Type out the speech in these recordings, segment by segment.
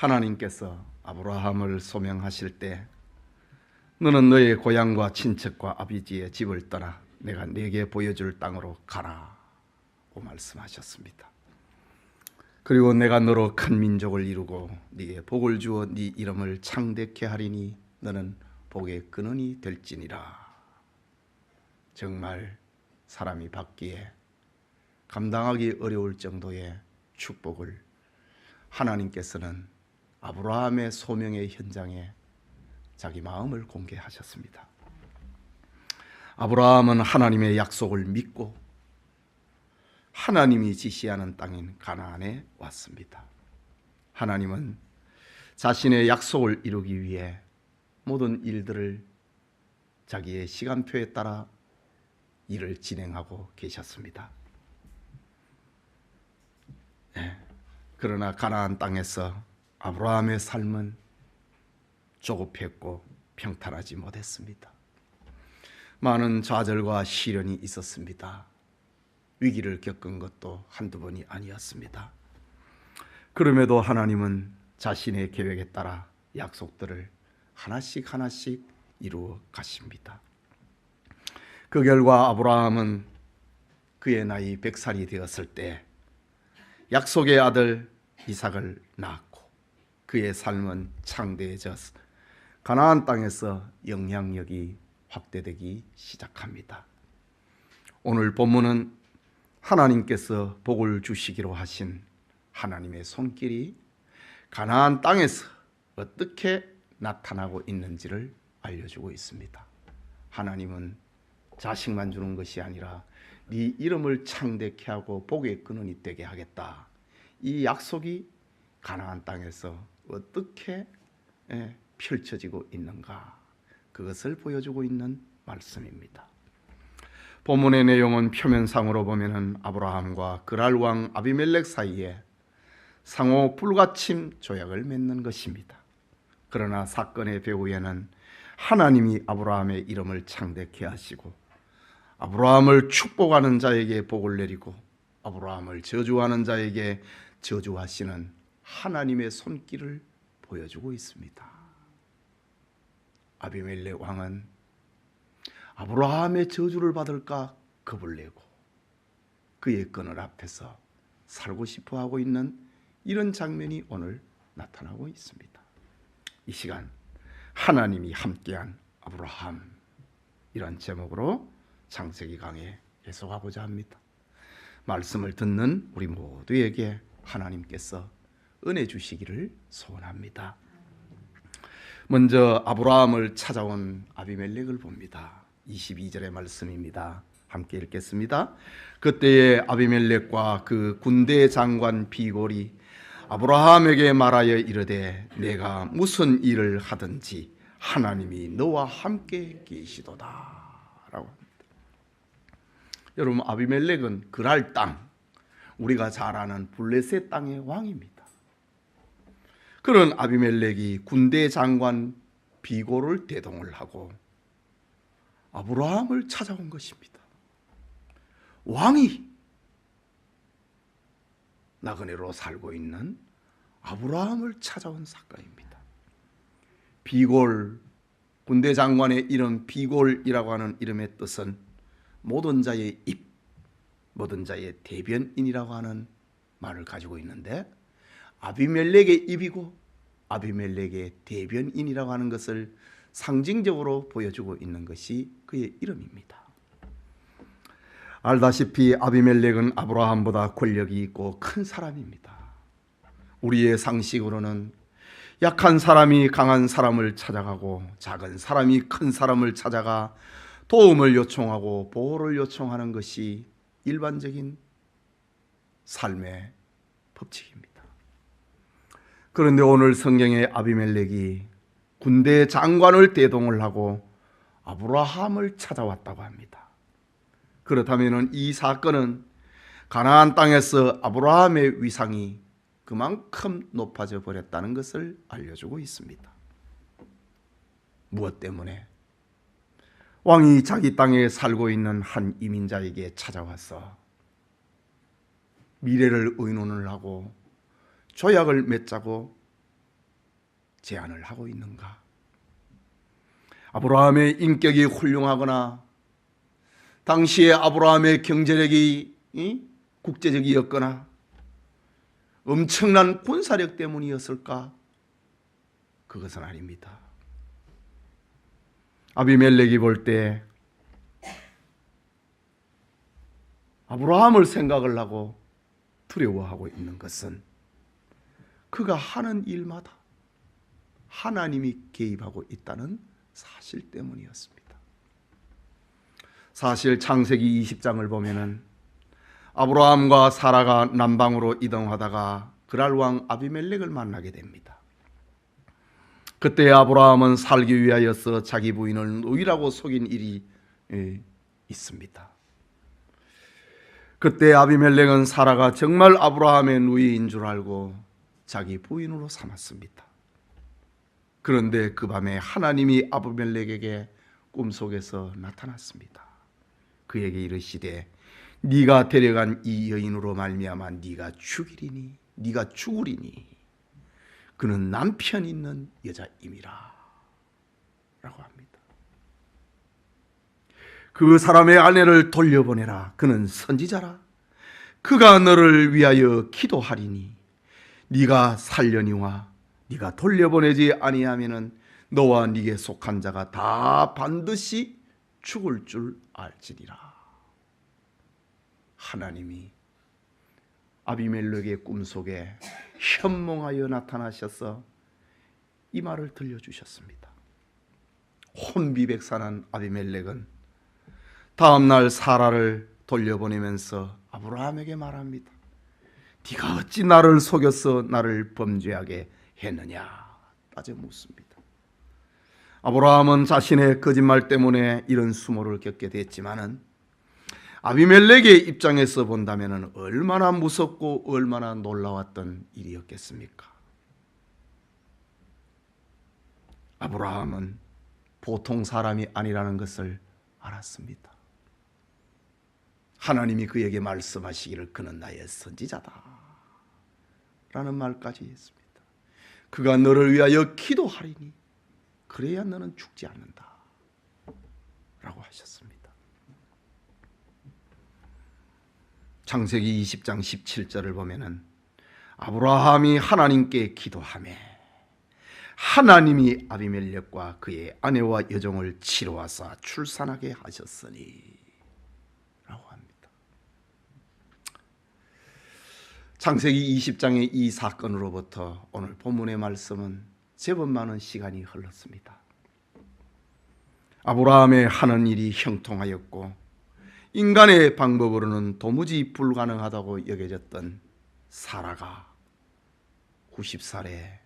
하나님께서 아브라함을 소명하실 때 너는 너의 고향과 친척과 아버지의 집을 떠나 내가 네게 보여줄 땅으로 가라고 말씀하셨습니다. 그리고 내가 너로 큰 민족을 이루고 네게 복을 주어 네 이름을 창대케 하리니 너는 복의 근원이 될지니라. 정말 사람이 받기에 감당하기 어려울 정도의 축복을 하나님께서는 아브라함의 소명의 현장에 자기 마음을 공개하셨습니다. 아브라함은 하나님의 약속을 믿고 하나님이 지시하는 땅인 가나안에 왔습니다. 하나님은 자신의 약속을 이루기 위해 모든 일들을 자기의 시간표에 따라 일을 진행하고 계셨습니다. 그러나 가나안 땅에서 아브라함의 삶은 조급했고 평탄하지 못했습니다. 많은 좌절과 시련이 있었습니다. 위기를 겪은 것도 한두 번이 아니었습니다. 그럼에도 하나님은 자신의 계획에 따라 약속들을 하나씩 하나씩 이루어 가십니다. 그 결과 아브라함은 그의 나이 100살이 되었을 때 약속의 아들 이삭을 낳았고 그의 삶은 창대해져서 가나안 땅에서 영향력이 확대되기 시작합니다. 오늘 본문은 하나님께서 복을 주시기로 하신 하나님의 손길이 가나안 땅에서 어떻게 나타나고 있는지를 알려주고 있습니다. 하나님은 자식만 주는 것이 아니라 네 이름을 창대케 하고 복의 근원이 되게 하겠다. 이 약속이 가나안 땅에서 어떻게 펼쳐지고 있는가, 그것을 보여주고 있는 말씀입니다. 본문의 내용은 표면상으로 보면은 아브라함과 그랄 왕 아비멜렉 사이에 상호 불가침 조약을 맺는 것입니다. 그러나 사건의 배후에는 하나님이 아브라함의 이름을 창대케 하시고 아브라함을 축복하는 자에게 복을 내리고 아브라함을 저주하는 자에게 저주하시는 하나님의 손길을 보여주고 있습니다. 아비멜렉 왕은 아브라함의 저주를 받을까 겁을 내고 그의 그늘 앞에서 살고 싶어 하고 있는 이런 장면이 오늘 나타나고 있습니다. 이 시간 하나님이 함께한 아브라함, 이런 제목으로 창세기 강해 계속하고자 합니다. 말씀을 듣는 우리 모두에게 하나님께서 은혜 주시기를 소원합니다. 먼저 아브라함을 찾아온 아비멜렉을 봅니다. 22절의 말씀입니다. 함께 읽겠습니다. 그때에 아비멜렉과 그 군대 장관 비골이 아브라함에게 말하여 이르되 내가 무슨 일을 하든지 하나님이 너와 함께 계시도다 라고 합니다. 여러분, 아비멜렉은 그랄 땅, 우리가 잘 아는 블레셋 땅의 왕입니다. 그런 아비멜렉이 군대 장관 비골을 대동을 하고 아브라함을 찾아온 것입니다. 왕이 나그네로 살고 있는 아브라함을 찾아온 사건입니다. 비골, 군대 장관의 이름 비골이라고 하는 이름의 뜻은 모든 자의 입, 모든 자의 대변인이라고 하는 말을 가지고 있는데 아비멜렉의 입이고 아비멜렉의 대변인이라고 하는 것을 상징적으로 보여주고 있는 것이 그의 이름입니다. 알다시피 아비멜렉은 아브라함보다 권력이 있고 큰 사람입니다. 우리의 상식으로는 약한 사람이 강한 사람을 찾아가고 작은 사람이 큰 사람을 찾아가 도움을 요청하고 보호를 요청하는 것이 일반적인 삶의 법칙입니다. 그런데 오늘 성경의 아비멜렉이 군대 장관을 대동을 하고 아브라함을 찾아왔다고 합니다. 그렇다면 이 사건은 가나안 땅에서 아브라함의 위상이 그만큼 높아져 버렸다는 것을 알려주고 있습니다. 무엇 때문에? 왕이 자기 땅에 살고 있는 한 이민자에게 찾아와서 미래를 의논을 하고 조약을 맺자고 제안을 하고 있는가? 아브라함의 인격이 훌륭하거나 당시에 아브라함의 경제력이 국제적이었거나 엄청난 군사력 때문이었을까? 그것은 아닙니다. 아비멜렉이 볼 때 아브라함을 생각을 하고 두려워하고 있는 것은 그가 하는 일마다 하나님이 개입하고 있다는 사실 때문이었습니다. 사실 창세기 20장을 보면은 아브라함과 사라가 남방으로 이동하다가 그랄 왕 아비멜렉을 만나게 됩니다. 그때 아브라함은 살기 위하여서 자기 부인을 노이라고 속인 일이 있습니다. 그때 아비멜렉은 사라가 정말 아브라함의 누이인 줄 알고 자기 부인으로 삼았습니다. 그런데 그 밤에 하나님이 아비멜렉에게 꿈속에서 나타났습니다. 그에게 이르시되 네가 데려간 이 여인으로 말미암아 네가 죽으리니 그는 남편 있는 여자임이라 라고 합니다. 그 사람의 아내를 돌려보내라. 그는 선지자라. 그가 너를 위하여 기도하리니 네가 살려니와 네가 돌려보내지 아니하면은 너와 네게 속한 자가 다 반드시 죽을 줄 알지니라. 하나님이 아비멜렉의 꿈속에 현몽하여 나타나셔서 이 말을 들려주셨습니다. 혼비백산한 아비멜렉은 다음날 사라를 돌려보내면서 아브라함에게 말합니다. 네가 어찌 나를 속여서 나를 범죄하게 했느냐 따져 묻습니다. 아브라함은 자신의 거짓말 때문에 이런 수모를 겪게 됐지만은 아비멜렉의 입장에서 본다면 얼마나 무섭고 얼마나 놀라웠던 일이었겠습니까? 아브라함은 보통 사람이 아니라는 것을 알았습니다. 하나님이 그에게 말씀하시기를 그는 나의 선지자다 라는 말까지 했습니다. 그가 너를 위하여 기도하리니 그래야 너는 죽지 않는다 라고 하셨습니다. 창세기 20장 17절을 보면은 아브라함이 하나님께 기도하며 하나님이 아비멜렉과 그의 아내와 여종을 치러와서 출산하게 하셨으니 라고 합니다. 창세기 20장의 이 사건으로부터 오늘 본문의 말씀은 제법 많은 시간이 흘렀습니다. 아브라함의 하는 일이 형통하였고 인간의 방법으로는 도무지 불가능하다고 여겨졌던 사라가 90살에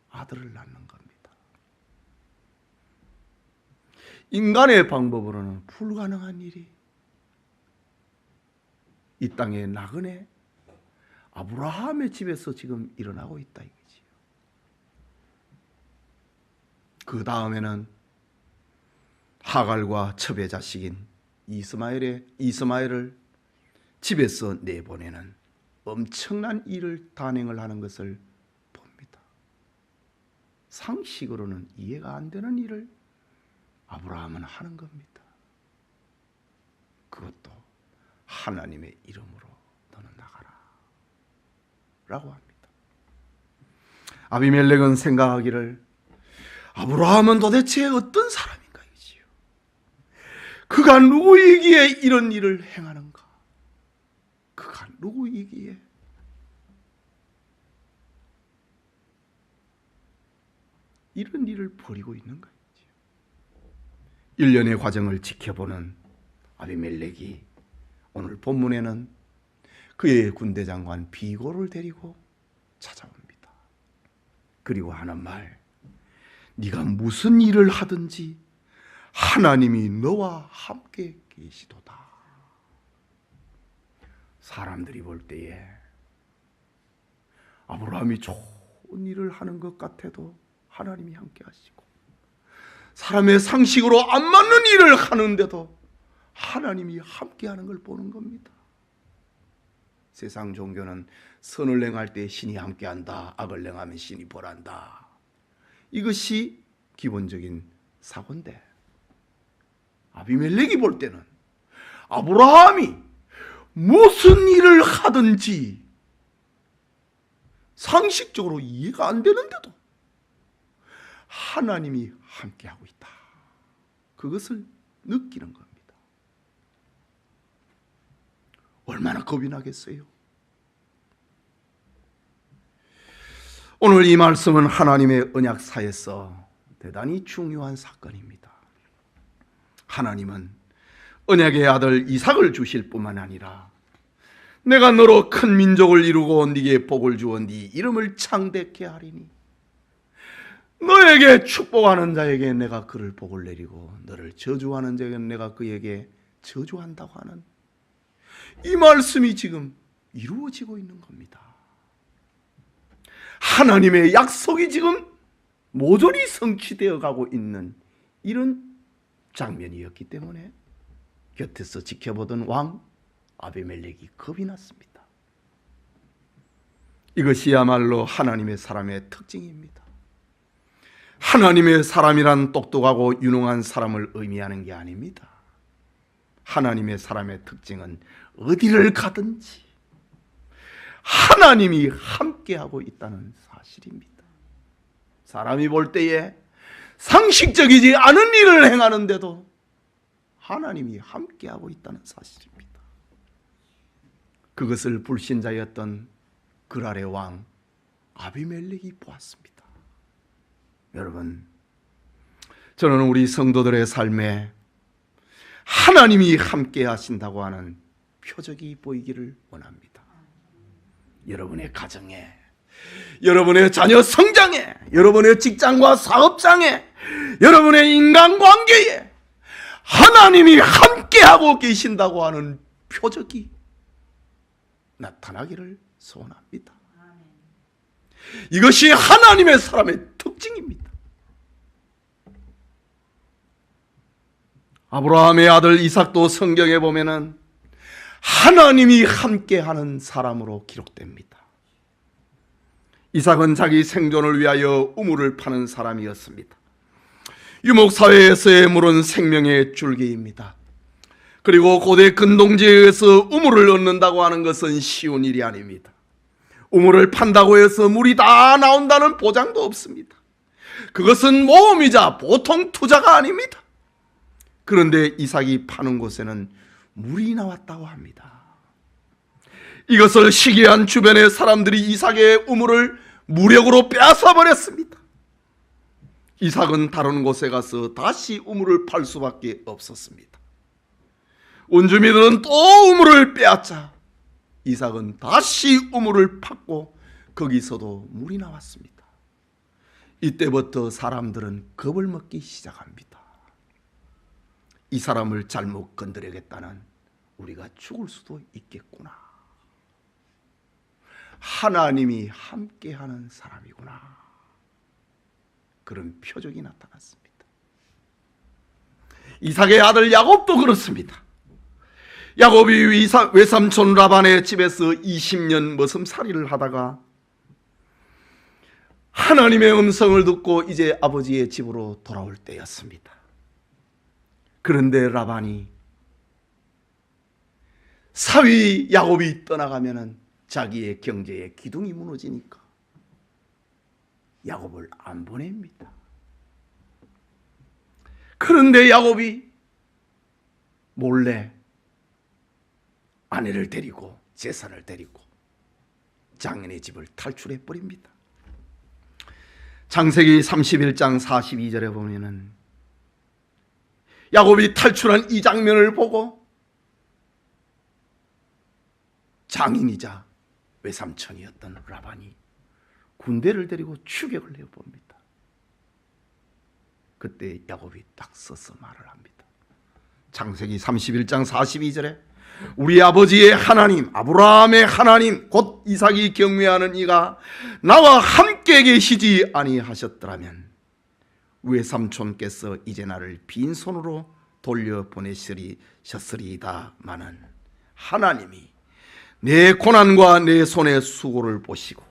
아들을 낳는 겁니다. 인간의 방법으로는 불가능한 일이 이 땅의 나그네 아브라함의 집에서 지금 일어나고 있다 이거지요. 그 다음에는 하갈과 첩의 자식인 이스마엘을 집에서 내보내는 엄청난 일을 단행을 하는 것을 봅니다. 상식으로는 이해가 안 되는 일을 아브라함은 하는 겁니다. 그것도 하나님의 이름으로 너는 나가라 라고 합니다. 아비멜렉은 생각하기를 아브라함은 도대체 어떤 사람인가? 그가 누구이기에 이런 일을 행하는가? 그가 누구이기에? 이런 일을 벌이고 있는가? 1년의 과정을 지켜보는 아비멜렉이 오늘 본문에는 그의 군대 장관 비고를 데리고 찾아옵니다. 그리고 하는 말, 네가 무슨 일을 하든지 하나님이 너와 함께 계시도다. 사람들이 볼 때에 아브라함이 좋은 일을 하는 것 같아도 하나님이 함께 하시고 사람의 상식으로 안 맞는 일을 하는데도 하나님이 함께 하는 걸 보는 겁니다. 세상 종교는 선을 행할 때 신이 함께 한다, 악을 행하면 신이 벌한다 이것이 기본적인 사고인데, 아비멜렉이 볼 때는 아브라함이 무슨 일을 하든지 상식적으로 이해가 안 되는데도 하나님이 함께하고 있다, 그것을 느끼는 겁니다. 얼마나 겁이 나겠어요? 오늘 이 말씀은 하나님의 언약사에서 대단히 중요한 사건입니다. 하나님은 언약의 아들 이삭을 주실 뿐만 아니라 내가 너로 큰 민족을 이루고 네게 복을 주어 네 이름을 창대케 하리니 너에게 축복하는 자에게 내가 그를 복을 내리고 너를 저주하는 자에게 내가 그에게 저주한다고 하는 이 말씀이 지금 이루어지고 있는 겁니다. 하나님의 약속이 지금 모조리 성취되어 가고 있는 이런 장면이었기 때문에 곁에서 지켜보던 왕 아비멜렉이 겁이 났습니다. 이것이야말로 하나님의 사람의 특징입니다. 하나님의 사람이란 똑똑하고 유능한 사람을 의미하는 게 아닙니다. 하나님의 사람의 특징은 어디를 가든지 하나님이 함께하고 있다는 사실입니다. 사람이 볼 때에 상식적이지 않은 일을 행하는데도 하나님이 함께하고 있다는 사실입니다. 그것을 불신자였던 그랄의 왕 아비멜렉이 보았습니다. 여러분, 저는 우리 성도들의 삶에 하나님이 함께 하신다고 하는 표적이 보이기를 원합니다. 여러분의 가정에, 여러분의 자녀 성장에, 여러분의 직장과 사업장에, 여러분의 인간관계에 하나님이 함께하고 계신다고 하는 표적이 나타나기를 소원합니다. 이것이 하나님의 사람의 특징입니다. 아브라함의 아들 이삭도 성경에 보면은 하나님이 함께하는 사람으로 기록됩니다. 이삭은 자기 생존을 위하여 우물을 파는 사람이었습니다. 유목사회에서의 물은 생명의 줄기입니다. 그리고 고대 근동지에 의해서 우물을 얻는다고 하는 것은 쉬운 일이 아닙니다. 우물을 판다고 해서 물이 다 나온다는 보장도 없습니다. 그것은 모험이자 보통 투자가 아닙니다. 그런데 이삭이 파는 곳에는 물이 나왔다고 합니다. 이것을 시기한 주변의 사람들이 이삭의 우물을 무력으로 빼앗아 버렸습니다. 이삭은 다른 곳에 가서 다시 우물을 팔 수밖에 없었습니다. 원주민들은 또 우물을 빼앗자 이삭은 다시 우물을 팠고 거기서도 물이 나왔습니다. 이때부터 사람들은 겁을 먹기 시작합니다. 이 사람을 잘못 건드리겠다는 우리가 죽을 수도 있겠구나. 하나님이 함께하는 사람이구나. 그런 표적이 나타났습니다. 이삭의 아들 야곱도 그렇습니다. 야곱이 외삼촌 라반의 집에서 20년 머슴살이를 하다가 하나님의 음성을 듣고 이제 아버지의 집으로 돌아올 때였습니다. 그런데 라반이 사위 야곱이 떠나가면은 자기의 경제의 기둥이 무너지니까 야곱을 안 보냅니다. 그런데 야곱이 몰래 아내를 데리고 재산을 데리고 장인의 집을 탈출해 버립니다. 창세기 31장 42절에 보면은 야곱이 탈출한 이 장면을 보고 장인이자 외삼촌이었던 라반이 군대를 데리고 추격을 해봅니다. 그때 야곱이 딱 서서 말을 합니다. 창세기 31장 42절에 우리 아버지의 하나님 아브라함의 하나님 곧 이삭이 경외하는 이가 나와 함께 계시지 아니하셨더라면 외삼촌께서 이제 나를 빈손으로 돌려보내셨으리다마는 하나님이 내 고난과 내 손의 수고를 보시고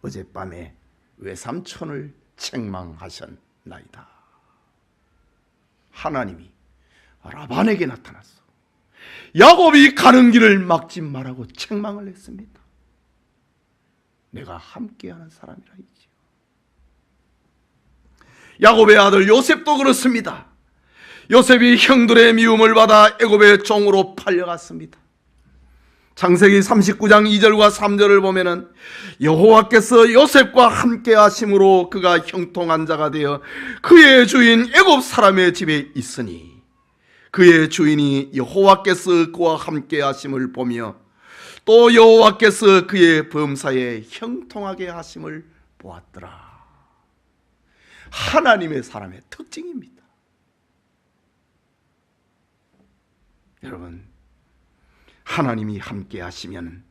어젯밤에 외삼촌을 책망하셨나이다. 하나님이 라반에게 나타났어. 야곱이 가는 길을 막지 말라고 책망을 했습니다. 내가 함께하는 사람이라 이지요. 야곱의 아들 요셉도 그렇습니다. 요셉이 형들의 미움을 받아 애굽의 종으로 팔려갔습니다. 창세기 39장 2절과 3절을 보면은 여호와께서 요셉과 함께 하심으로 그가 형통한 자가 되어 그의 주인 애굽 사람의 집에 있으니 그의 주인이 여호와께서 그와 함께 하심을 보며 또 여호와께서 그의 범사에 형통하게 하심을 보았더라. 하나님의 사람의 특징입니다. 여러분, 하나님이 함께 하시면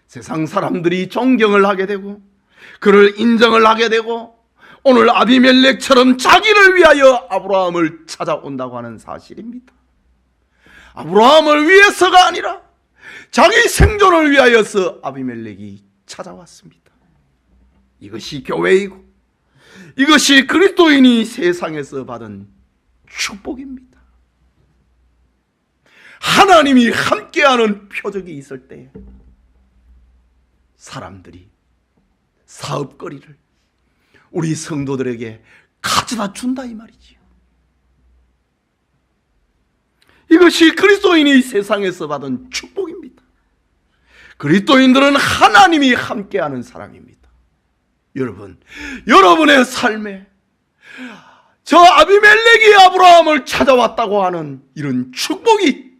세상 사람들이 존경을 하게 되고 그를 인정을 하게 되고 오늘 아비멜렉처럼 자기를 위하여 아브라함을 찾아온다고 하는 사실입니다. 아브라함을 위해서가 아니라 자기 생존을 위하여서 아비멜렉이 찾아왔습니다. 이것이 교회이고 이것이 그리스도인이 세상에서 받은 축복입니다. 하나님이 함께하는 표적이 있을 때 사람들이 사업거리를 우리 성도들에게 가져다 준다 이 말이지요. 이것이 그리스도인이 세상에서 받은 축복입니다. 그리스도인들은 하나님이 함께하는 사람입니다. 여러분, 여러분의 삶에 저 아비멜렉이 아브라함을 찾아왔다고 하는 이런 축복이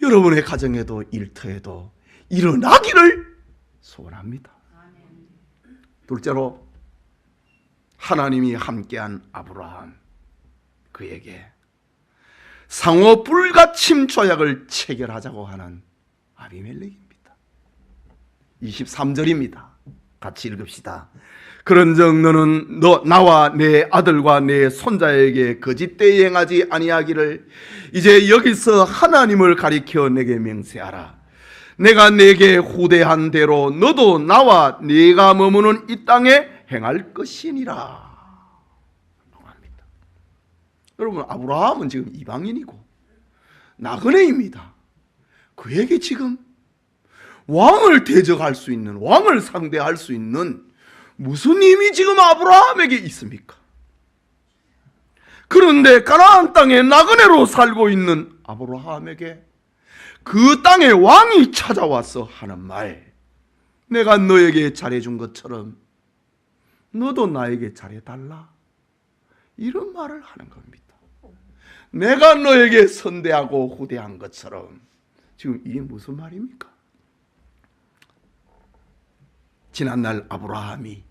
여러분의 가정에도 일터에도 일어나기를 소원합니다. 둘째로 하나님이 함께한 아브라함, 그에게 상호 불가침 조약을 체결하자고 하는 아비멜렉입니다. 23절입니다. 같이 읽읍시다. 그런즉 너는 나와 내 아들과 내 손자에게 거짓되이 행하지 아니하기를 이제 여기서 하나님을 가리켜 내게 맹세하라. 내가 내게 후대한 대로 너도 나와 네가 머무는 이 땅에 행할 것이니라. 여러분, 아브라함은 지금 이방인이고 나그네입니다. 그에게 지금 왕을 대적할 수 있는, 왕을 상대할 수 있는 무슨 힘이 지금 아브라함에게 있습니까? 그런데 가나안 땅에 나그네로 살고 있는 아브라함에게 그 땅의 왕이 찾아와서 하는 말, 내가 너에게 잘해준 것처럼 너도 나에게 잘해달라, 이런 말을 하는 겁니다. 내가 너에게 선대하고 후대한 것처럼. 지금 이게 무슨 말입니까? 지난날 아브라함이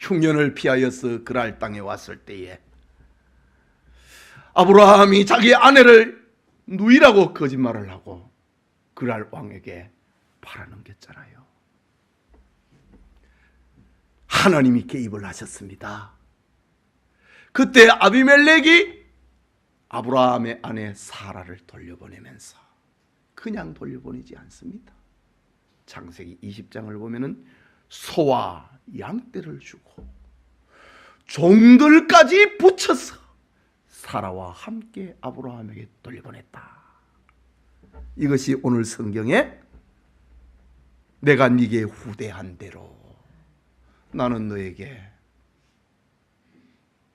흉년을 피하여서 그랄 땅에 왔을 때에 아브라함이 자기 아내를 누이라고 거짓말을 하고 그랄 왕에게 팔아넘겼잖아요. 하나님이 개입을 하셨습니다. 그때 아비멜렉이 아브라함의 아내 사라를 돌려보내면서 그냥 돌려보내지 않습니다. 창세기 20장을 보면은 소와 양떼를 주고 종들까지 붙여서 사라와 함께 아브라함에게 돌려보냈다. 이것이 오늘 성경에 내가 네게 후대한 대로 나는 너에게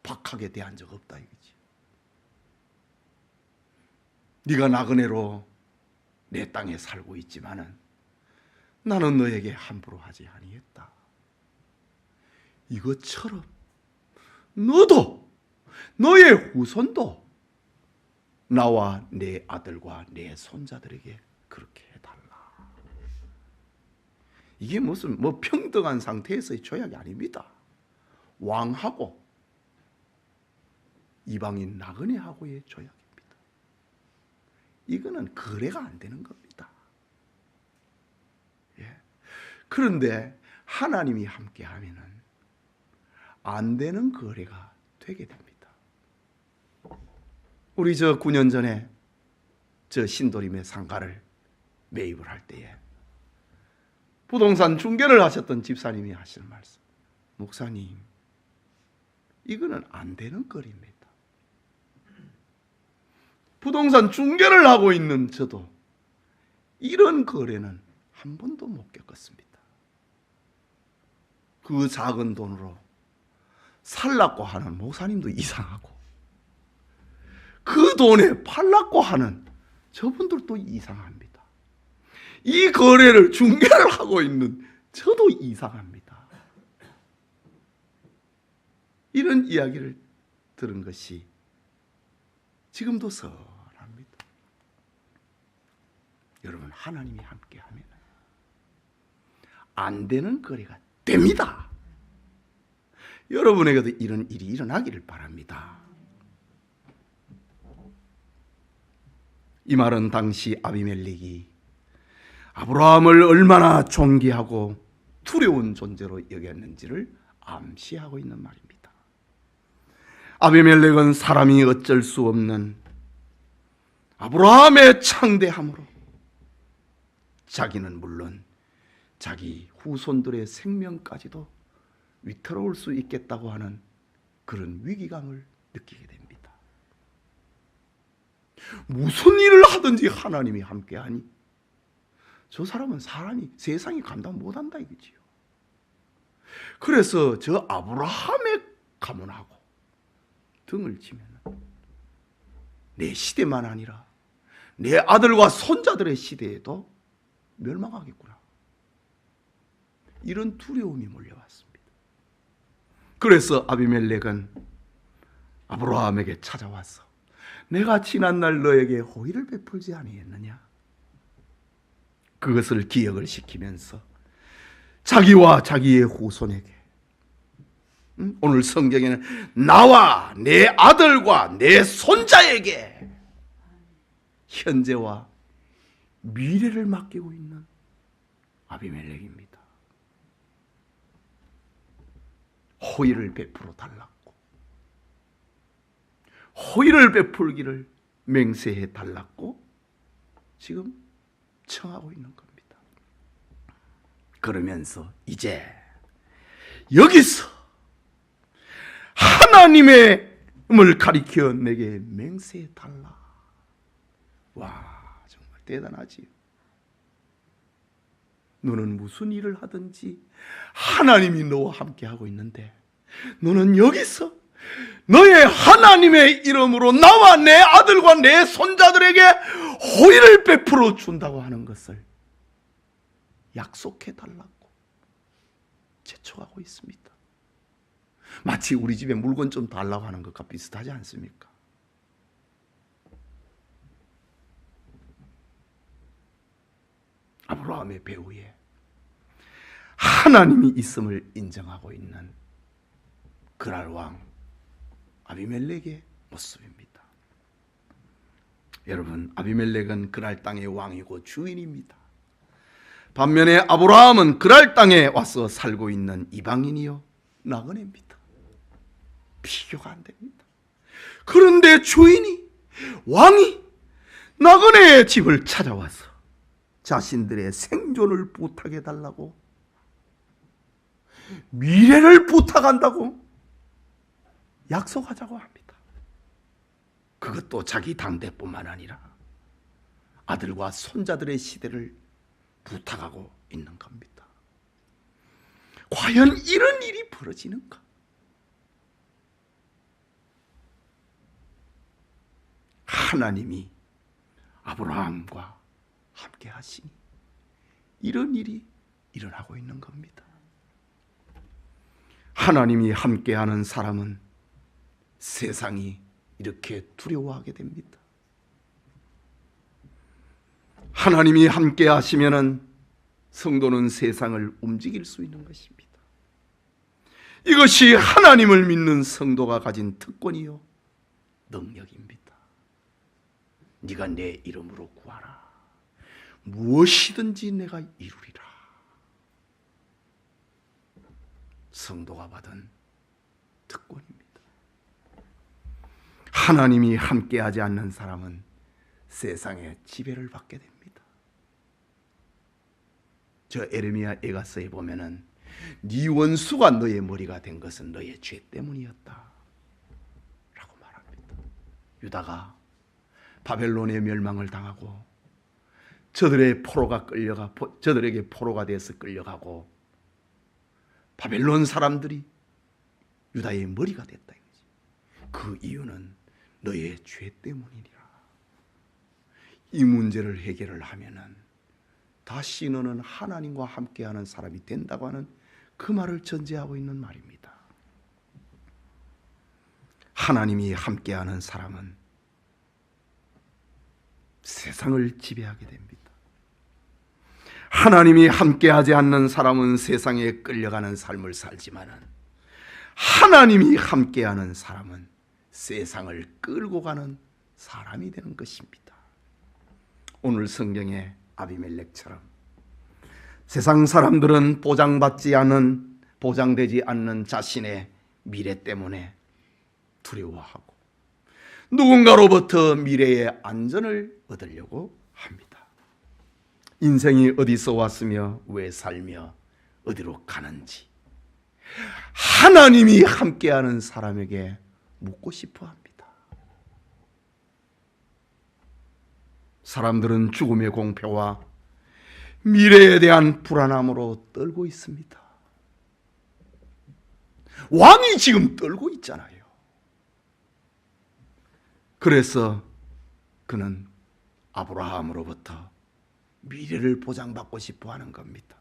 박하게 대한 적 없다 이거지. 네가 나그네로 내 땅에 살고 있지만은 나는 너에게 함부로 하지 아니했다. 이것처럼 너도 너의 후손도 나와 내 아들과 내 손자들에게 그렇게 해달라. 이게 무슨 평등한 상태에서의 조약이 아닙니다. 왕하고 이방인 나그네하고의 조약입니다. 이거는 거래가 안 되는 겁니다. 예. 그런데 하나님이 함께하면은 안 되는 거래가 되게 됩니다. 우리 9년 전에 신도림의 상가를 매입을 할 때에 부동산 중개를 하셨던 집사님이 하시는 말씀, 목사님, 이거는 안 되는 거리입니다. 부동산 중개를 하고 있는 저도 이런 거래는 한 번도 못 겪었습니다. 그 작은 돈으로 살라고 하는 목사님도 이상하고, 그 돈에 팔라고 하는 저분들도 이상합니다. 이 거래를 중개를 하고 있는 저도 이상합니다. 이런 이야기를 들은 것이 지금도 서럽습니다. 여러분, 하나님이 함께하면 안 되는 거래가 됩니다. 여러분에게도 이런 일이 일어나기를 바랍니다. 이 말은 당시 아비멜렉이 아브라함을 얼마나 존귀하고 두려운 존재로 여겼는지를 암시하고 있는 말입니다. 아비멜렉은 사람이 어쩔 수 없는 아브라함의 창대함으로 자기는 물론 자기 후손들의 생명까지도 위태로울 수 있겠다고 하는 그런 위기감을 느끼게 됩니다. 무슨 일을 하든지 하나님이 함께하니 저 사람은 세상이 감당 못한다 이거지요. 그래서 저 아브라함의 가문하고 등을 치면 내 시대만 아니라 내 아들과 손자들의 시대에도 멸망하겠구나, 이런 두려움이 몰려왔습니다. 그래서 아비멜렉은 아브라함에게 찾아와서 내가 지난날 너에게 호의를 베풀지 아니했느냐, 그것을 기억을 시키면서 자기와 자기의 후손에게, 오늘 성경에는 나와 내 아들과 내 손자에게 현재와 미래를 맡기고 있는 아비멜렉입니다. 호의를 베풀어 달라고, 호의를 베풀기를 맹세해 달라고 지금 청하고 있는 겁니다. 그러면서 이제 여기서 하나님을 가리켜 내게 맹세해 달라. 와, 정말 대단하지요. 너는 무슨 일을 하든지 하나님이 너와 함께 하고 있는데, 너는 여기서 너의 하나님의 이름으로 나와 내 아들과 내 손자들에게 호의를 베풀어 준다고 하는 것을 약속해 달라고 재촉하고 있습니다. 마치 우리 집에 물건 좀 달라고 하는 것과 비슷하지 않습니까? 아브라함의 배후에 하나님이 있음을 인정하고 있는 그랄 왕 아비멜렉의 모습입니다. 여러분, 아비멜렉은 그랄 땅의 왕이고 주인입니다. 반면에 아브라함은 그랄 땅에 와서 살고 있는 이방인이요 나그네입니다. 비교가 안 됩니다. 그런데 주인이, 왕이 나그네의 집을 찾아와서 자신들의 생존을 부탁해 달라고, 미래를 부탁한다고 약속하자고 합니다. 그것도 자기 당대뿐만 아니라 아들과 손자들의 시대를 부탁하고 있는 겁니다. 과연 이런 일이 벌어지는가? 하나님이 아브라함과 함께 하시니 이런 일이 일어나고 있는 겁니다. 하나님이 함께하는 사람은 세상이 이렇게 두려워하게 됩니다. 하나님이 함께 하시면은 성도는 세상을 움직일 수 있는 것입니다. 이것이 하나님을 믿는 성도가 가진 특권이요 능력입니다. 네가 내 이름으로 구하라, 무엇이든지 내가 이루리라. 성도가 받은 특권입니다. 하나님이 함께하지 않는 사람은 세상의 지배를 받게 됩니다. 저 에레미야 애가서에 보면은 네 원수가 너의 머리가 된 것은 너의 죄 때문이었다 라고 말합니다. 유다가 바벨론의 멸망을 당하고 저들에게 포로가 되어서 끌려가고 바벨론 사람들이 유다의 머리가 됐다. 그 이유는 너의 죄 때문이니라. 이 문제를 해결을 하면은 다시 너는 하나님과 함께하는 사람이 된다고 하는 그 말을 전제하고 있는 말입니다. 하나님이 함께하는 사람은 세상을 지배하게 됩니다. 하나님이 함께하지 않는 사람은 세상에 끌려가는 삶을 살지만은 하나님이 함께하는 사람은 세상을 끌고 가는 사람이 되는 것입니다. 오늘 성경의 아비멜렉처럼 세상 사람들은 보장되지 않는 자신의 미래 때문에 두려워하고 누군가로부터 미래의 안전을 얻으려고 합니다. 인생이 어디서 왔으며 왜 살며 어디로 가는지 하나님이 함께하는 사람에게 묻고 싶어 합니다. 사람들은 죽음의 공포와 미래에 대한 불안함으로 떨고 있습니다. 왕이 지금 떨고 있잖아요. 그래서 그는 아브라함으로부터 미래를 보장받고 싶어 하는 겁니다.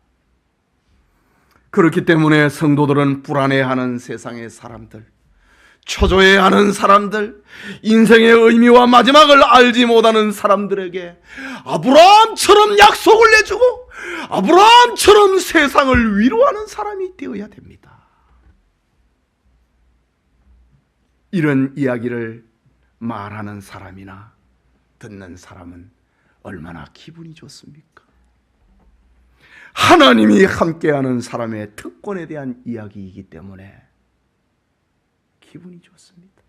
그렇기 때문에 성도들은 불안해하는 세상의 사람들, 초조해하는 사람들, 인생의 의미와 마지막을 알지 못하는 사람들에게 아브라함처럼 약속을 내주고 아브라함처럼 세상을 위로하는 사람이 되어야 됩니다. 이런 이야기를 말하는 사람이나 듣는 사람은 얼마나 기분이 좋습니까? 하나님이 함께하는 사람의 특권에 대한 이야기이기 때문에 기분이 좋습니다.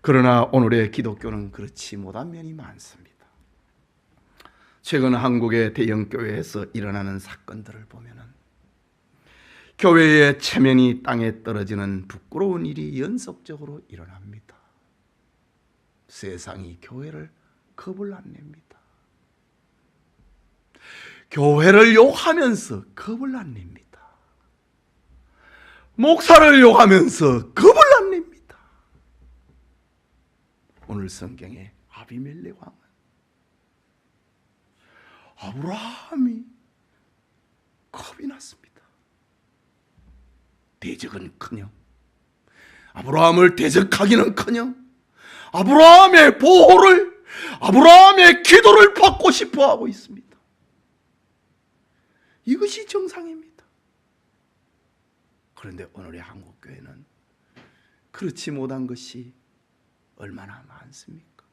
그러나 오늘의 기독교는 그렇지 못한 면이 많습니다. 최근 한국의 대형 교회에서 일어나는 사건들을 보면은 교회의 체면이 땅에 떨어지는 부끄러운 일이 연속적으로 일어납니다. 세상이 교회를 겁을 안 냅니다. 교회를 욕하면서 겁을 안 냅니다. 목사를 욕하면서 겁을 안 냅니다. 오늘 성경의 아비멜렉 왕은 아브라함이 겁이 났습니다. 대적은커녕 아브라함을 대적하기는커녕 아브라함의 보호를, 아브라함의 기도를 받고 싶어 하고 있습니다. 이것이 정상입니다. 그런데 오늘의 한국교회는 그렇지 못한 것이 얼마나 많습니까?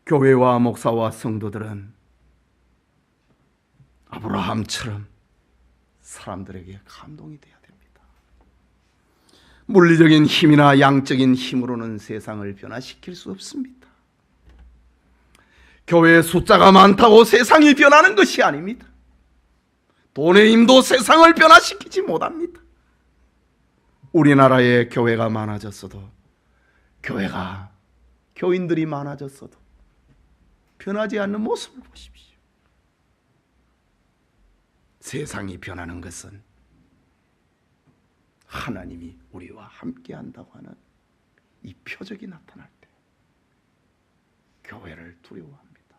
교회와 목사와 성도들은 아브라함처럼 사람들에게 감동이 돼야 됩니다. 물리적인 힘이나 양적인 힘으로는 세상을 변화시킬 수 없습니다. 교회의 숫자가 많다고 세상이 변하는 것이 아닙니다. 돈의 힘도 세상을 변화시키지 못합니다. 우리나라에 교회가 많아졌어도, 교인들이 많아졌어도 변하지 않는 모습을 보십시오. 세상이 변하는 것은 하나님이 우리와 함께 한다고 하는 이 표적이 나타날 때 교회를 두려워합니다.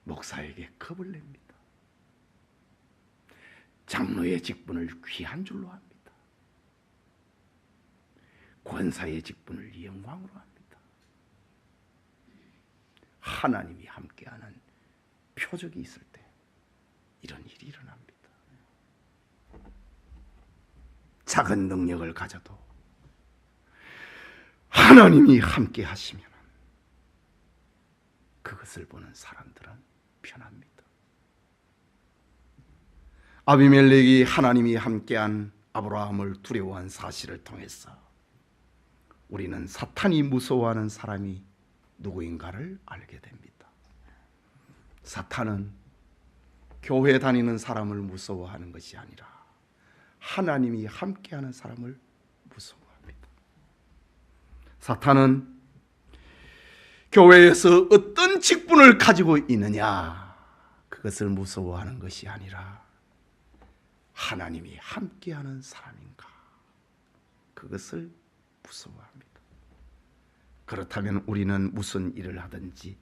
목사에게 겁을 냅니다. 장로의 직분을 귀한 줄로 합니다. 권사의 직분을 영광으로 합니다. 하나님이 함께하는 표적이 있을 때 이런 일이 일어납니다. 작은 능력을 가져도 하나님이 함께 하시면 그것을 보는 사람들은 편합니다. 아비멜렉이 하나님이 함께한 아브라함을 두려워한 사실을 통해서 우리는 사탄이 무서워하는 사람이 누구인가를 알게 됩니다. 사탄은 교회 다니는 사람을 무서워하는 것이 아니라 하나님이 함께하는 사람을 무서워합니다. 사탄은 교회에서 어떤 직분을 가지고 있느냐, 그것을 무서워하는 것이 아니라 하나님이 함께하는 사람인가, 그것을 무서워합니다. 그렇다면 우리는 무슨 일을 하든지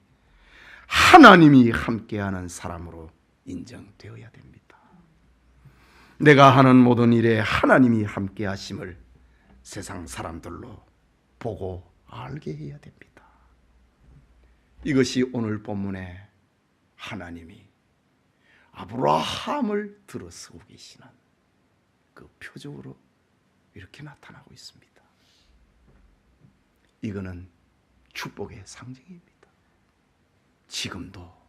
하나님이 함께하는 사람으로 인정되어야 됩니다. 내가 하는 모든 일에 하나님이 함께하심을 세상 사람들로 보고 알게 해야 됩니다. 이것이 오늘 본문에 하나님이 아브라함을 들어서고 계시는 그 표적으로 이렇게 나타나고 있습니다. 이거는 축복의 상징입니다. 지금도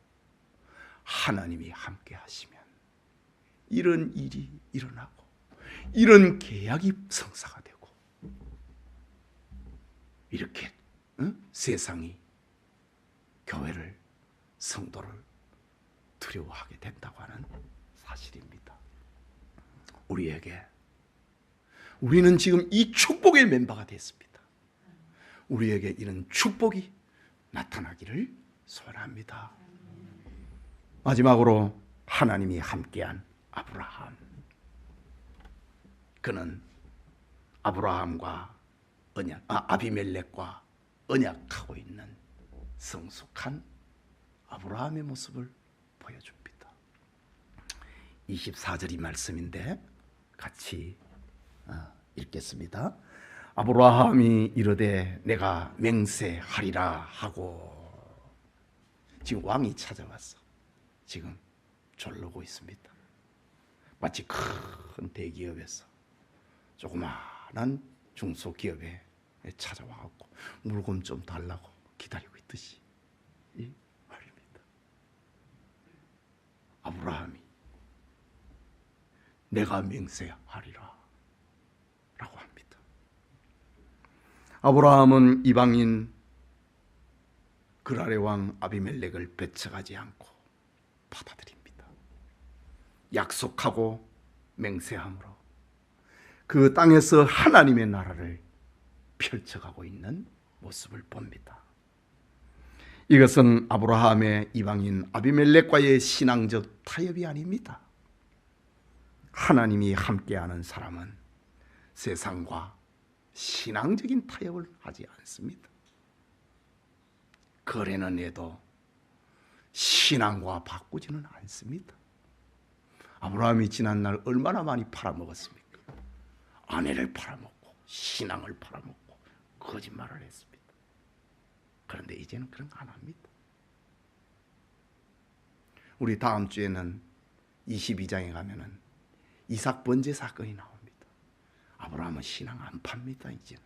하나님이 함께 하시면 이런 일이 일어나고 이런 계약이 성사가 되고 이렇게 세상이 교회를, 성도를 두려워하게 된다고 하는 사실입니다. 우리는 지금 이 축복의 멤버가 됐습니다. 우리에게 이런 축복이 나타나기를 소원합니다. 마지막으로 하나님이 함께한 아브라함. 그는 아브라함과 아비멜렉과 언약하고 있는 성숙한 아브라함의 모습을 보여줍니다. 24절이 말씀인데 같이 읽겠습니다. 아브라함이 이르되 내가 맹세하리라 하고, 지금 왕이 찾아왔어. 지금 졸르고 있습니다. 마치 큰 대기업에서 조그마한 중소기업에 찾아와갖고 물건 좀 달라고 기다리고 있듯이 이 말입니다. 아브라함이 내가 맹세하리라 라고 합니다. 아브라함은 이방인 그랄의 왕 아비멜렉을 배척하지 않고 받아들입니다. 약속하고 맹세함으로 그 땅에서 하나님의 나라를 펼쳐가고 있는 모습을 봅니다. 이것은 아브라함의 이방인 아비멜렉과의 신앙적 타협이 아닙니다. 하나님이 함께하는 사람은 세상과 신앙적인 타협을 하지 않습니다. 거래는 해도 신앙과 바꾸지는 않습니다. 아브라함이 지난날 얼마나 많이 팔아먹었습니까? 아내를 팔아먹고 신앙을 팔아먹고 거짓말을 했습니다. 그런데 이제는 그런 거 안 합니다. 우리 다음 주에는 22장에 가면은 이삭 번제 사건이 나옵니다. 아브라함은 신앙 안 팝니다. 이제는.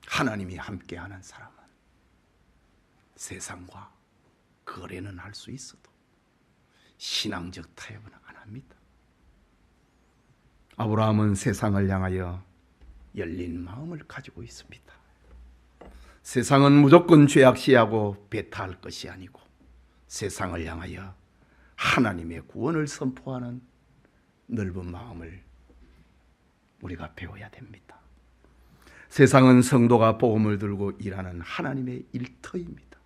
하나님이 함께하는 사람은 세상과 거래는 할 수 있어도 신앙적 타협은 안 합니다. 아브라함은 세상을 향하여 열린 마음을 가지고 있습니다. 세상은 무조건 죄악시하고 배타할 것이 아니고 세상을 향하여 하나님의 구원을 선포하는 넓은 마음을 우리가 배워야 됩니다. 세상은 성도가 복음을 들고 일하는 하나님의 일터입니다.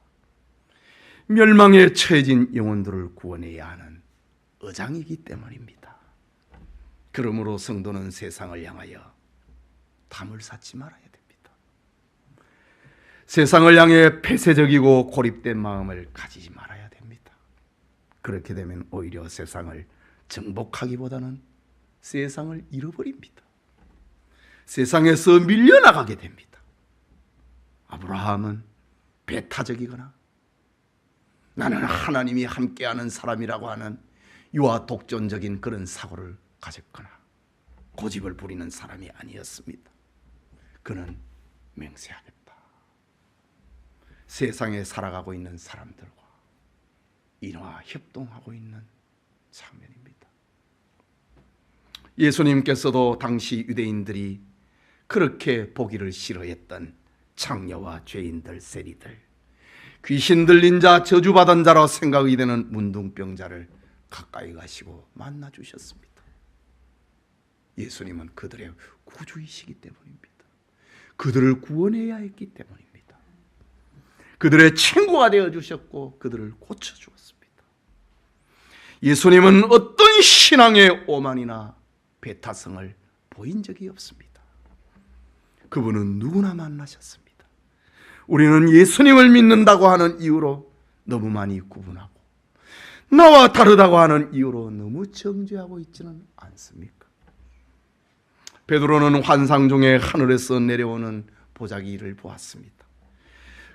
멸망에 처해진 영혼들을 구원해야 하는 의장이기 때문입니다. 그러므로 성도는 세상을 향하여 담을 쌓지 말아야 됩니다. 세상을 향해 폐쇄적이고 고립된 마음을 가지지 말아야 됩니다. 그렇게 되면 오히려 세상을 정복하기보다는 세상을 잃어버립니다. 세상에서 밀려나가게 됩니다. 아브라함은 배타적이거나 나는 하나님이 함께하는 사람이라고 하는 유아 독존적인 그런 사고를 가졌거나 고집을 부리는 사람이 아니었습니다. 그는 맹세하겠다. 세상에 살아가고 있는 사람들과 인화 협동하고 있는 장면입니다. 예수님께서도 당시 유대인들이 그렇게 보기를 싫어했던 창녀와 죄인들, 세리들, 귀신 들린 자, 저주받은 자로 생각이 되는 문둥병자를 가까이 가시고 만나 주셨습니다. 예수님은 그들의 구주이시기 때문입니다. 그들을 구원해야 했기 때문입니다. 그들의 친구가 되어 주셨고 그들을 고쳐 주었습니다. 예수님은 어떤 신앙의 오만이나 배타성을 보인 적이 없습니다. 그분은 누구나 만나셨습니다. 우리는 예수님을 믿는다고 하는 이유로 너무 많이 구분하고 나와 다르다고 하는 이유로 너무 정죄하고 있지는 않습니까? 베드로는 환상 중에 하늘에서 내려오는 보자기를 보았습니다.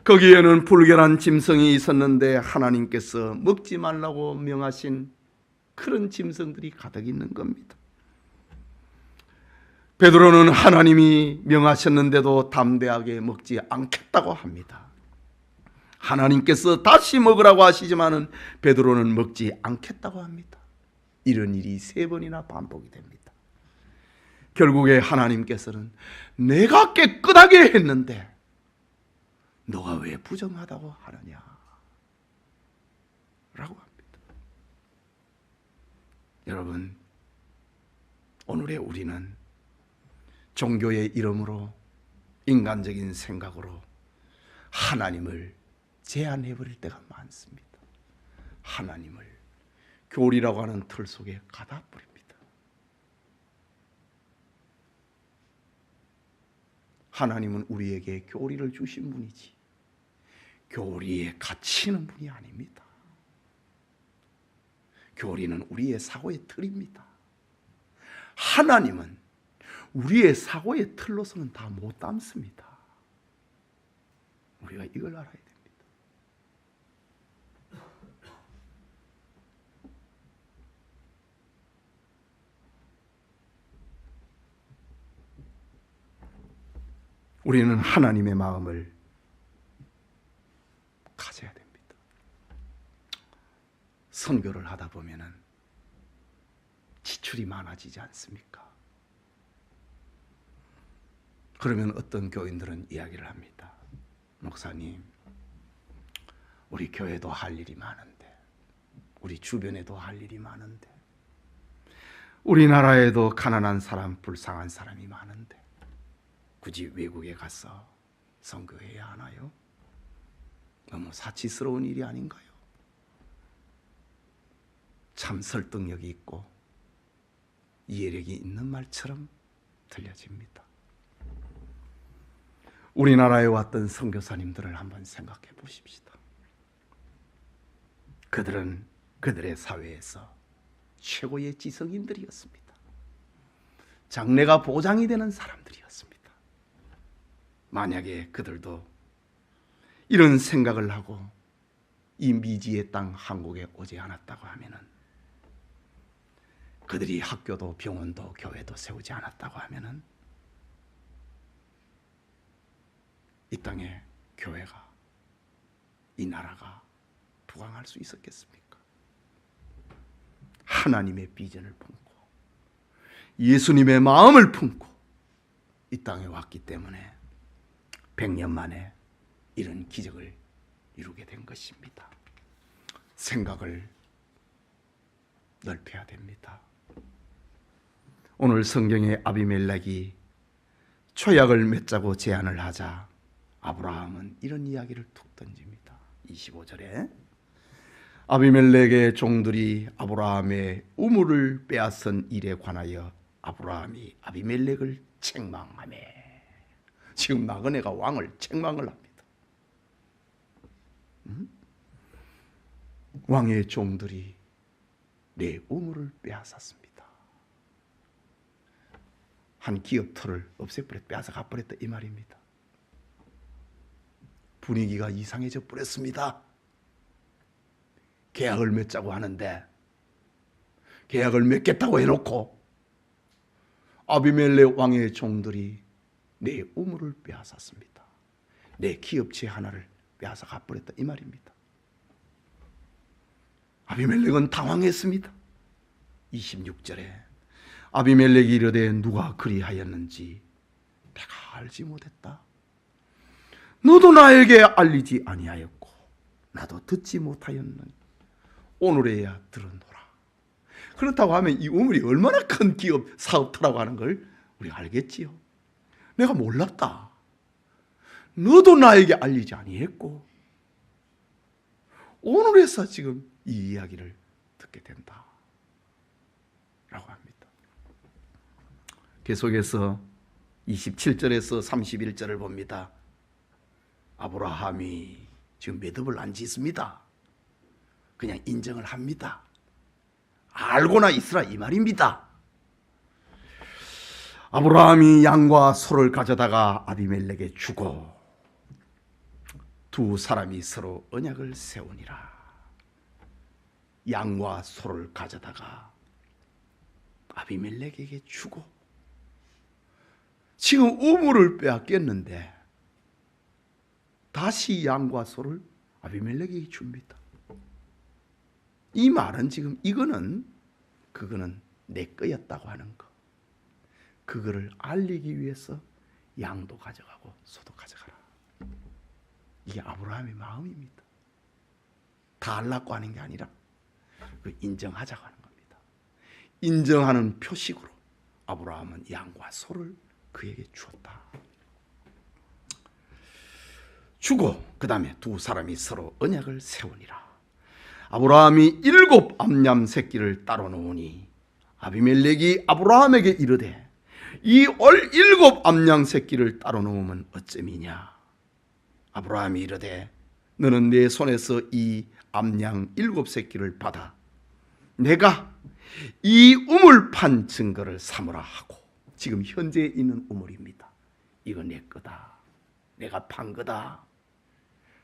거기에는 불결한 짐승이 있었는데 하나님께서 먹지 말라고 명하신 그런 짐승들이 가득 있는 겁니다. 베드로는 하나님이 명하셨는데도 담대하게 먹지 않겠다고 합니다. 하나님께서 다시 먹으라고 하시지만은 베드로는 먹지 않겠다고 합니다. 이런 일이 3번이나 반복이 됩니다. 결국에 하나님께서는 내가 깨끗하게 했는데 너가 왜 부정하다고 하느냐 라고 합니다. 여러분, 오늘의 우리는 종교의 이름으로 인간적인 생각으로 하나님을 제한해버릴 때가 많습니다. 하나님을 교리라고 하는 틀 속에 가다 버립니다. 하나님은 우리에게 교리를 주신 분이지 교리에 갇히는 분이 아닙니다. 교리는 우리의 사고의 틀입니다. 하나님은 우리의 사고의 틀로서는 다 못 담습니다. 우리가 이걸 알아야 됩니다. 우리는 하나님의 마음을 가져야 됩니다. 선교를 하다 보면은 지출이 많아지지 않습니까? 그러면 어떤 교인들은 이야기를 합니다. 목사님, 우리 교회도 할 일이 많은데, 우리 주변에도 할 일이 많은데, 우리나라에도 가난한 사람, 불쌍한 사람이 많은데 굳이 외국에 가서 선교해야 하나요? 너무 사치스러운 일이 아닌가요? 참 설득력이 있고 이해력이 있는 말처럼 들려집니다. 우리나라에 왔던 선교사님들을 한번 생각해 보십시다. 그들은 그들의 사회에서 최고의 지성인들이었습니다. 장래가 보장이 되는 사람들이었습니다. 만약에 그들도 이런 생각을 하고 이 미지의 땅 한국에 오지 않았다고 하면은, 그들이 학교도 병원도 교회도 세우지 않았다고 하면은 이 땅에 교회가, 이 나라가 부강할 수 있었겠습니까? 하나님의 비전을 품고 예수님의 마음을 품고 이 땅에 왔기 때문에 100년 만에 이런 기적을 이루게 된 것입니다. 생각을 넓혀야 됩니다. 오늘 성경에 아비멜렉이 초약을 맺자고 제안을 하자 아브라함은 이런 이야기를 툭 던집니다. 25절에 아비멜렉의 종들이 아브라함의 우물을 빼앗은 일에 관하여 아브라함이 아비멜렉을 책망하며, 지금 나그네가 왕을 책망을 합니다. 왕의 종들이 내 우물을 빼앗았습니다. 한 기업터를 없애버렸다, 빼앗아 가버렸다 이 말입니다. 분위기가 이상해져 버렸습니다. 계약을 맺자고 하는데 계약을 맺겠다고 해놓고 아비멜렉 왕의 종들이 내 우물을 빼앗았습니다. 내 기업체 하나를 빼앗아 가버렸다 이 말입니다. 아비멜렉은 당황했습니다. 26절에 아비멜렉이 이르되 누가 그리하였는지 내가 알지 못했다. 너도 나에게 알리지 아니하였고 나도 듣지 못하였느니 오늘에야 들었노라. 그렇다고 하면 이 우물이 얼마나 큰 기업 사업터라고 하는 걸 우리가 알겠지요. 내가 몰랐다. 너도 나에게 알리지 아니했고 오늘에서 지금 이 이야기를 듣게 된다 라고 합니다. 계속해서 27절에서 31절을 봅니다. 아브라함이 지금 매듭을 안 짓습니다. 그냥 인정을 합니다. 알고나 있으라 이 말입니다. 아브라함이 양과 소를 가져다가 아비멜렉에 주고 두 사람이 서로 언약을 세우니라. 양과 소를 가져다가 아비멜렉에게 주고 지금 우물을 빼앗겼는데 다시 양과 소를 아비멜렉에게 줍니다. 이 말은 지금 그거는 내 거였다고 하는 거. 그거를 알리기 위해서 양도 가져가고 소도 가져가라. 이게 아브라함의 마음입니다. 다 알라고 하는 게 아니라 인정하자고 하는 겁니다. 인정하는 표식으로 아브라함은 양과 소를 그에게 주었다. 주고 그 다음에 두 사람이 서로 언약을 세우니라. 아브라함이 7 암얌 새끼를 따로 놓으니 아비멜렉이 아브라함에게 이르되 이 7 암양 새끼를 따로 놓으면 어쩌미냐. 아브라함이 이르되 너는 내 손에서 이 암양 7 새끼를 받아 내가 이 우물 판 증거를 삼으라 하고. 지금 현재 있는 우물입니다. 이거 내 거다. 내가 판 거다.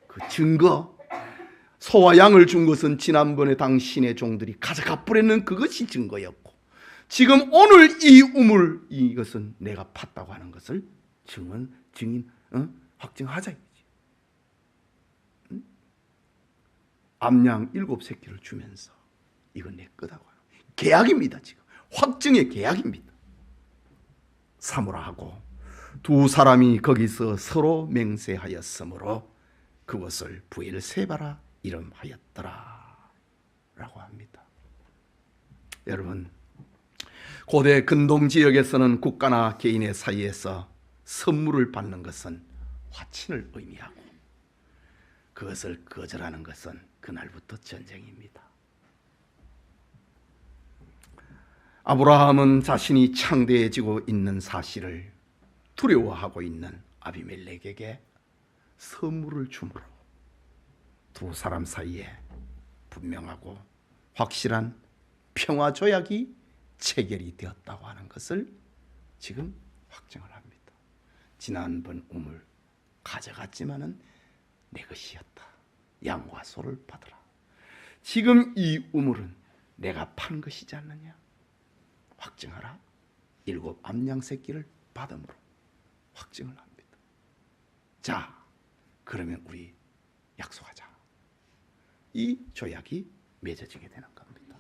그 증거, 소와 양을 준 것은 지난번에 당신의 종들이 가져가 버렸는 그것이 증거였고 지금 오늘 이 우물 이것은 내가 팠다고 하는 것을 확증하자. 암양 7 새끼를 주면서 이건 내 거다고 하는 계약입니다. 지금 확증의 계약입니다. 삼으라 하고 두 사람이 거기서 서로 맹세하였으므로 그것을 부엘세바라 이름하였더라 라고 합니다. 여러분, 고대 근동 지역에서는 국가나 개인의 사이에서 선물을 받는 것은 화친을 의미하고 그것을 거절하는 것은 그날부터 전쟁입니다. 아브라함은 자신이 창대해지고 있는 사실을 두려워하고 있는 아비멜렉에게 선물을 주므로 두 사람 사이에 분명하고 확실한 평화 조약이 체결이 되었다고 하는 것을 지금 확정을 합니다. 지난번 우물 가져갔지만은 내 것이었다. 양과 소를 받으라. 지금 이 우물은 내가 판 것이지 않느냐. 확증하라. 7 암양 새끼를 받음으로 확증을 합니다. 자, 그러면 우리 약속하자. 이 조약이 맺어지게 되는 겁니다.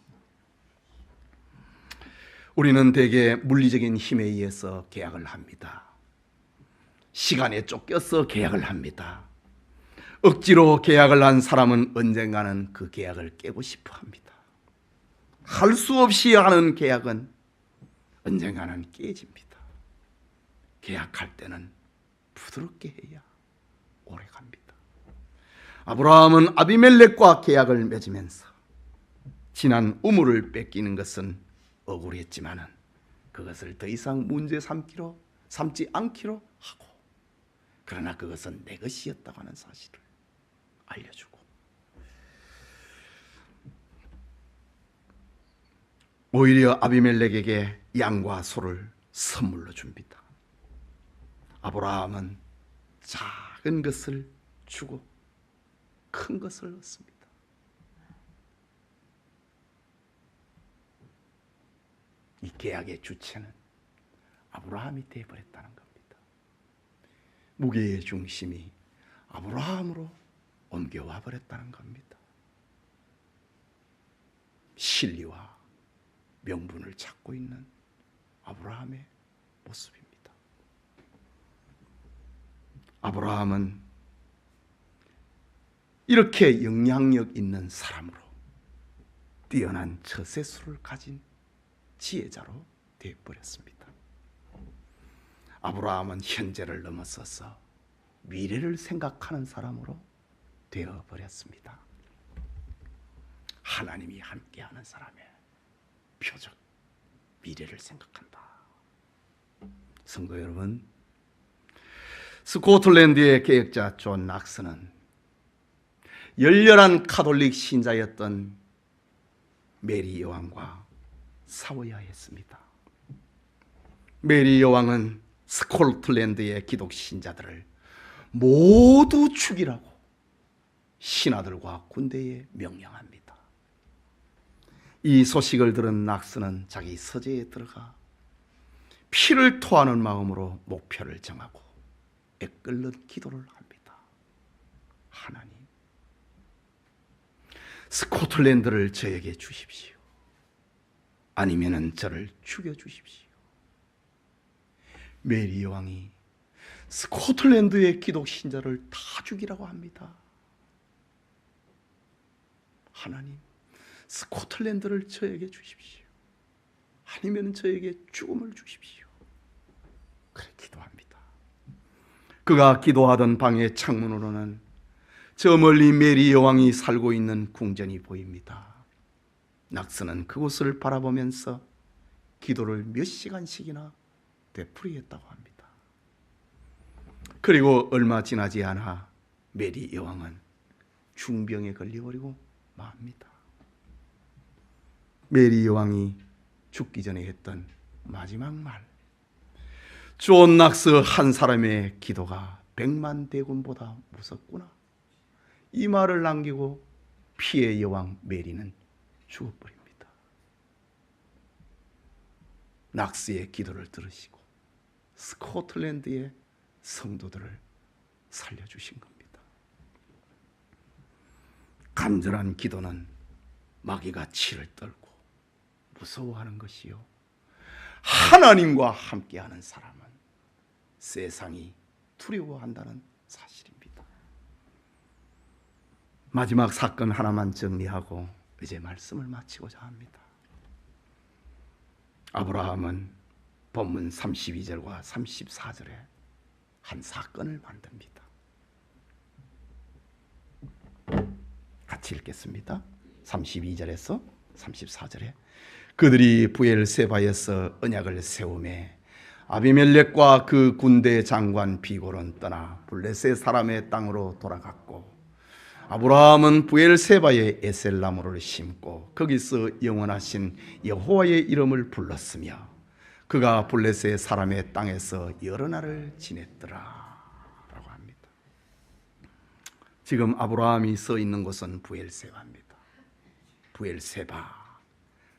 우리는 대개 물리적인 힘에 의해서 계약을 합니다. 시간에 쫓겨서 계약을 합니다. 억지로 계약을 한 사람은 언젠가는 그 계약을 깨고 싶어 합니다. 할 수 없이 하는 계약은 언젠가는 깨집니다. 계약할 때는 부드럽게 해야 오래 갑니다. 아브라함은 아비멜렉과 계약을 맺으면서 지난 우물을 뺏기는 것은 억울했지만은 그것을 더 이상 문제 삼지 않기로 하고, 그러나 그것은 내 것이었다고 하는 사실을 알려주고, 오히려 아비멜렉에게 양과 소를 선물로 줍니다. 아브라함은 작은 것을 주고 큰 것을 얻습니다. 이 계약의 주체는 아브라함이 되어버렸다는 겁니다. 무게의 중심이 아브라함으로 옮겨와 버렸다는 겁니다. 신리와 명분을 찾고 있는 아브라함의 모습입니다. 아브라함은 이렇게 영향력 있는 사람으로 뛰어난 처세술을 가진 지혜자로 되어버렸습니다. 아브라함은 현재를 넘어서서 미래를 생각하는 사람으로 되어버렸습니다. 하나님이 함께하는 사람의 표적, 미래를 생각한다. 성도 여러분, 스코틀랜드의 개혁자 존 낙스는 열렬한 카톨릭 신자였던 메리 여왕과 싸워야 했습니다. 메리 여왕은 스코틀랜드의 기독 신자들을 모두 죽이라고 신하들과 군대에 명령합니다. 이 소식을 들은 낙스는 자기 서재에 들어가 피를 토하는 마음으로 목표를 정하고 애끓는 기도를 합니다. 하나님, 스코틀랜드를 저에게 주십시오. 아니면은 저를 죽여주십시오. 메리 여왕이 스코틀랜드의 기독 신자를 다 죽이라고 합니다. 하나님, 스코틀랜드를 저에게 주십시오. 아니면 저에게 죽음을 주십시오. 그래 기도합니다. 그가 기도하던 방의 창문으로는 저 멀리 메리 여왕이 살고 있는 궁전이 보입니다. 낙스는 그곳을 바라보면서 기도를 몇 시간씩이나 되풀이했다고 합니다. 그리고 얼마 지나지 않아 메리 여왕은 중병에 걸려버리고 맙니다. 메리 여왕이 죽기 전에 했던 마지막 말, 존 낙스 한 사람의 기도가 100만 대군보다 무섭구나. 이 말을 남기고 피해 여왕 메리는 죽어버립니다. 낙스의 기도를 들으시고 스코틀랜드의 성도들을 살려주신 겁니다. 간절한 기도는 마귀가 치를 떨고 무서워하는 것이요, 하나님과 함께하는 사람은 세상이 두려워한다는 사실입니다. 마지막 사건 하나만 정리하고 이제 말씀을 마치고자 합니다. 아브라함은 본문 32절과 34절에 한 사건을 만듭니다. 같이 읽겠습니다. 32절에서 34절에 그들이 부엘세바에서 언약을 세우매 아비멜렉과 그 군대 장관 비골은 떠나 블레셋 사람의 땅으로 돌아갔고, 아브라함은 부엘세바에 에셀나무를 심고 거기서 영원하신 여호와의 이름을 불렀으며 그가 블레셋 사람의 땅에서 여러 날을 지냈더라 라고 합니다. 지금 아브라함이 서 있는 곳은 부엘세바입니다. 부엘세바,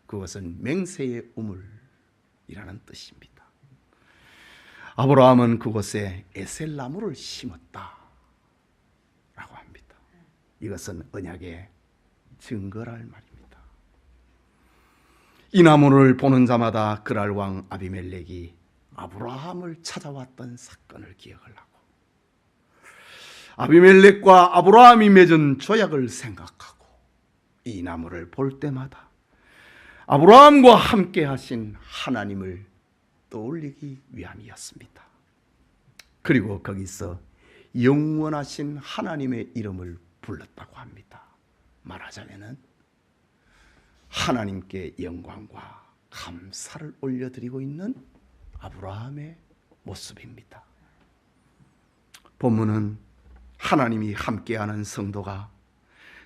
그것은 맹세의 우물이라는 뜻입니다. 아브라함은 그곳에 에셀나무를 심었다 라고 합니다. 이것은 언약의 증거랄 말입니다. 이 나무를 보는 자마다 그랄 왕 아비멜렉이 아브라함을 찾아왔던 사건을 기억을 하고 아비멜렉과 아브라함이 맺은 조약을 생각하고 이 나무를 볼 때마다 아브라함과 함께 하신 하나님을 떠올리기 위함이었습니다. 그리고 거기서 영원하신 하나님의 이름을 불렀다고 합니다. 말하자면은 하나님께 영광과 감사를 올려드리고 있는 아브라함의 모습입니다. 본문은 하나님이 함께하는 성도가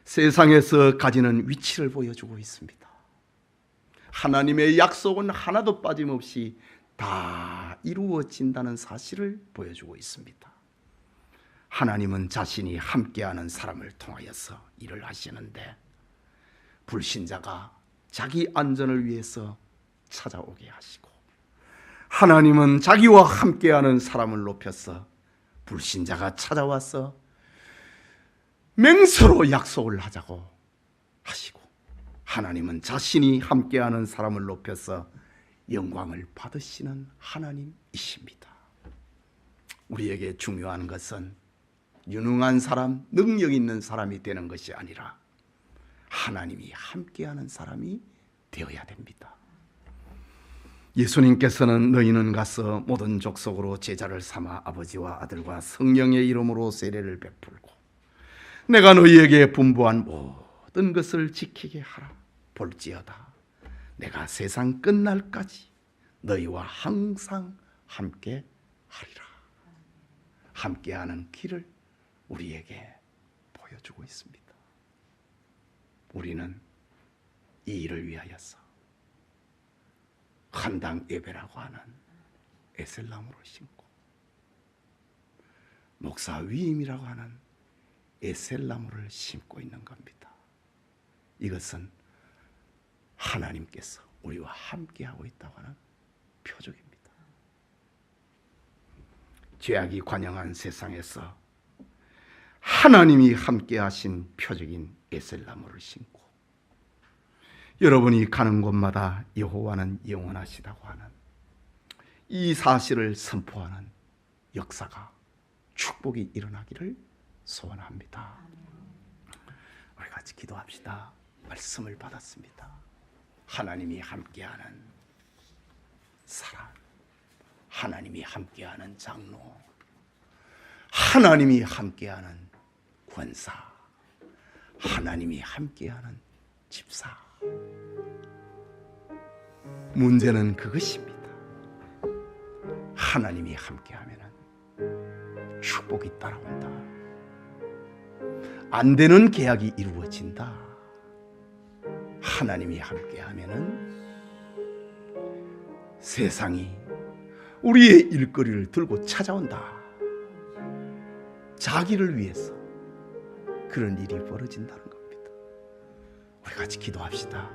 세상에서 가지는 위치를 보여주고 있습니다. 하나님의 약속은 하나도 빠짐없이 다 이루어진다는 사실을 보여주고 있습니다. 하나님은 자신이 함께하는 사람을 통하여서 일을 하시는데 불신자가 자기 안전을 위해서 찾아오게 하시고, 하나님은 자기와 함께하는 사람을 높여서 불신자가 찾아와서 맹세로 약속을 하자고 하시고, 하나님은 자신이 함께하는 사람을 높여서 영광을 받으시는 하나님이십니다. 우리에게 중요한 것은 유능한 사람, 능력 있는 사람이 되는 것이 아니라 하나님이 함께하는 사람이 되어야 됩니다. 예수님께서는 너희는 가서 모든 족속으로 제자를 삼아 아버지와 아들과 성령의 이름으로 세례를 베풀고 내가 너희에게 분부한 모든 것을 지키게 하라. 볼지어다 내가 세상 끝날까지 너희와 항상 함께 하리라. 함께하는 길을 우리에게 보여주고 있습니다. 우리는 이 일을 위하여서 헌당 예배라고 하는 에셀나무를 심고 목사 위임이라고 하는 에셀나무를 심고 있는 겁니다. 이것은 하나님께서 우리와 함께하고 있다고 하는 표적입니다. 죄악이 관영한 세상에서 하나님이 함께하신 표적인 에셀나무를 심고 여러분이 가는 곳마다 여호와는 영원하시다고 하는 이 사실을 선포하는 역사가 축복이 일어나기를 소원합니다. 우리 같이 기도합시다. 말씀을 받았습니다. 하나님이 함께하는 사람, 하나님이 함께하는 장로, 하나님이 함께하는 권사, 하나님이 함께하는 집사. 문제는 그것입니다. 하나님이 함께하면 축복이 따라온다. 안 되는 계약이 이루어진다. 하나님이 함께하면 세상이 우리의 일거리를 들고 찾아온다. 자기를 위해서 그런 일이 벌어진다는 겁니다. 우리 같이 기도합시다.